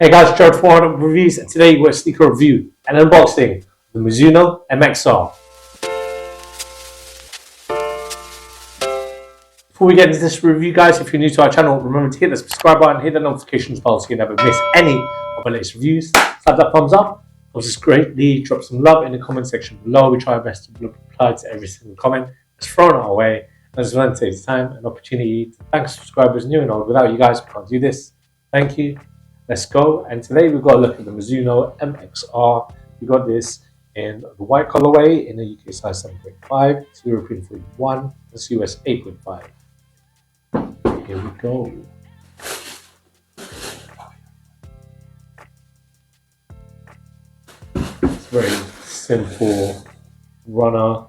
Hey guys, Gerald for Oneupreviewz, and today we're sneaker review and unboxing the MIZUNO MXR. Before we get into this review, guys, if you're new to our channel, remember to hit the subscribe button, hit the notifications bell so you never miss any of our latest reviews. Slap that thumbs up, helps us greatly. Drop some love in the comment section below. We try our best to reply to every single comment that's thrown our way. And as well, today's time and opportunity to thank subscribers new and old. Without you guys, we can't do this. Thank you. Let's go. And today we've got a look at the MIZUNO MXR. We got this in the white colorway in the UK size 7.5, it's European 41, it's US 8.5. Here we go. It's very simple runner,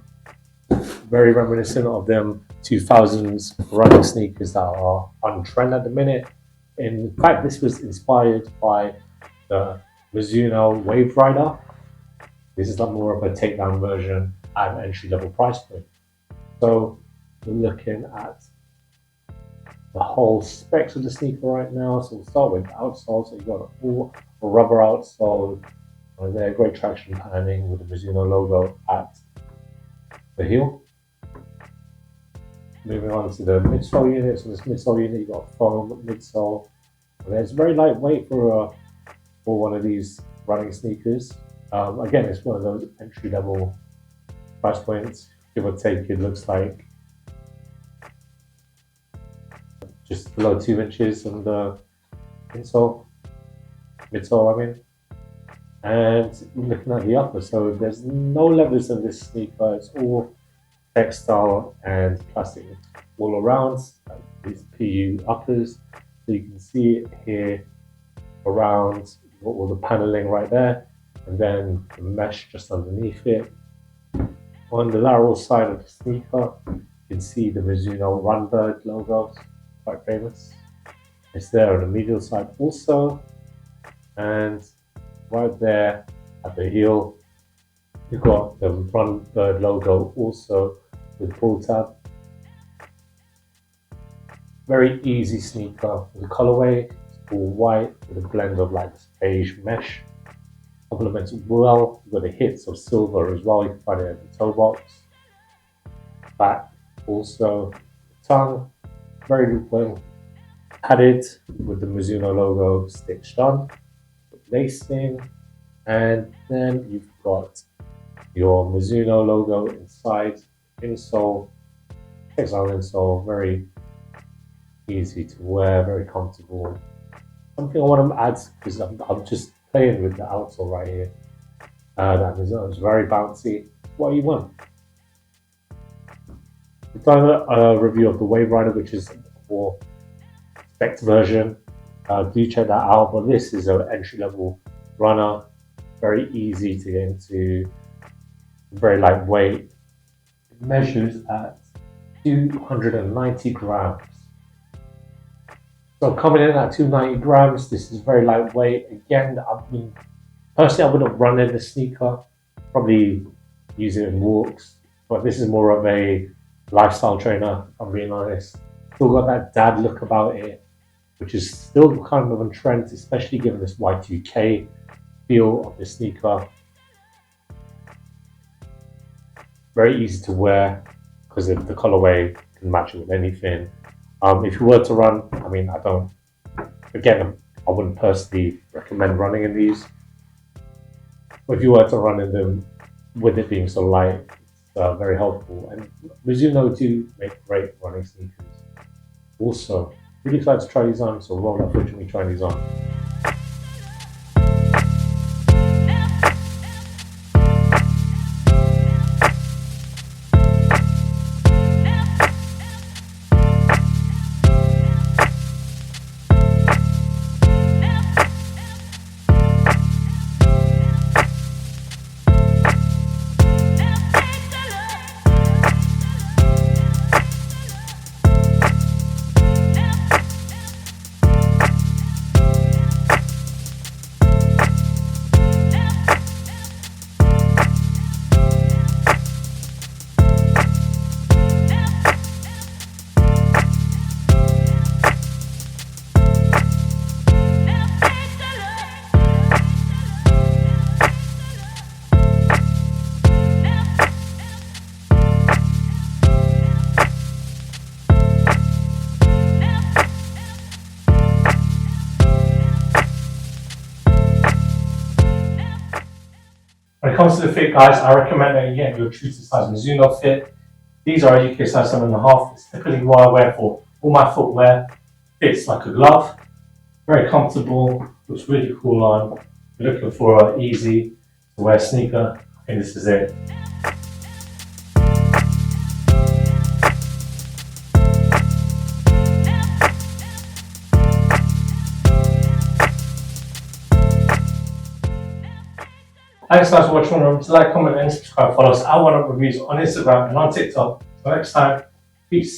very reminiscent of them 2000s running sneakers that are on trend at the minute. In fact, this was inspired by the MIZUNO Wave Rider. This is like more of a takedown version at an entry-level price point. So we're looking at the whole specs of the sneaker right now. So we'll start with the outsole. So you've got a full rubber outsole. There, great traction panning with the MIZUNO logo at the heel. Moving on to the midsole unit. So this midsole unit, you've got a foam midsole. And it's very lightweight for one of these running sneakers. Again, it's one of those entry-level price points. Give or take, it looks like just below 2 inches on the midsole, I mean. And looking at the upper, so there's no levers in this sneaker. It's all textile and plastic all around, like these PU uppers. So you can see it here around all the paneling right there, and then the mesh just underneath it. On the lateral side of the sneaker, you can see the MIZUNO Runbird logo, quite famous. It's there on the medial side also, and right there at the heel, you've got the Runbird logo also with pull tab. Very easy sneaker. The colorway is all white with a blend of like beige mesh. Complements well with the hits of silver as well. You can find it at the toe box. Back also, tongue very well padded with the MIZUNO logo stitched on, lacing, and then you've got your MIZUNO logo inside, insole, textile insole, very easy to wear, very comfortable. Something I want to add, because I'm just playing with the outsole right here. That MIZUNO is very bouncy. What you want? We've done a review of the Wave Rider, which is a more spec version. Do check that out. But this is an entry-level runner, very easy to get into, very lightweight. It measures at 290 grams. So coming in at 290 grams, this is very lightweight. Again, personally, I wouldn't run in the sneaker, probably use it in walks, but this is more of a lifestyle trainer, if I'm being honest. Still got that dad look about it, which is still kind of on trend, especially given this Y2K feel of the sneaker. Very easy to wear because the colorway can match it with anything. If you were to run, I mean, I wouldn't personally recommend running in these. But if you were to run in them, with it being so light, it's very helpful. And MIZUNO do make great running sneakers. Also, really excited to try these on, so roll up footage of me trying these on. When it comes to the fit, guys, I recommend that you get your true to size Mizuno fit. These are UK size 7.5. It's typically what I wear for all my footwear. Fits like a glove. Very comfortable. Looks really cool on. If you're looking for an easy to wear sneaker, I think this is it. Thanks guys for watching. Remember to like, comment and subscribe. Follow us at ONEUpreviewz on Instagram and on TikTok. Until next time, peace.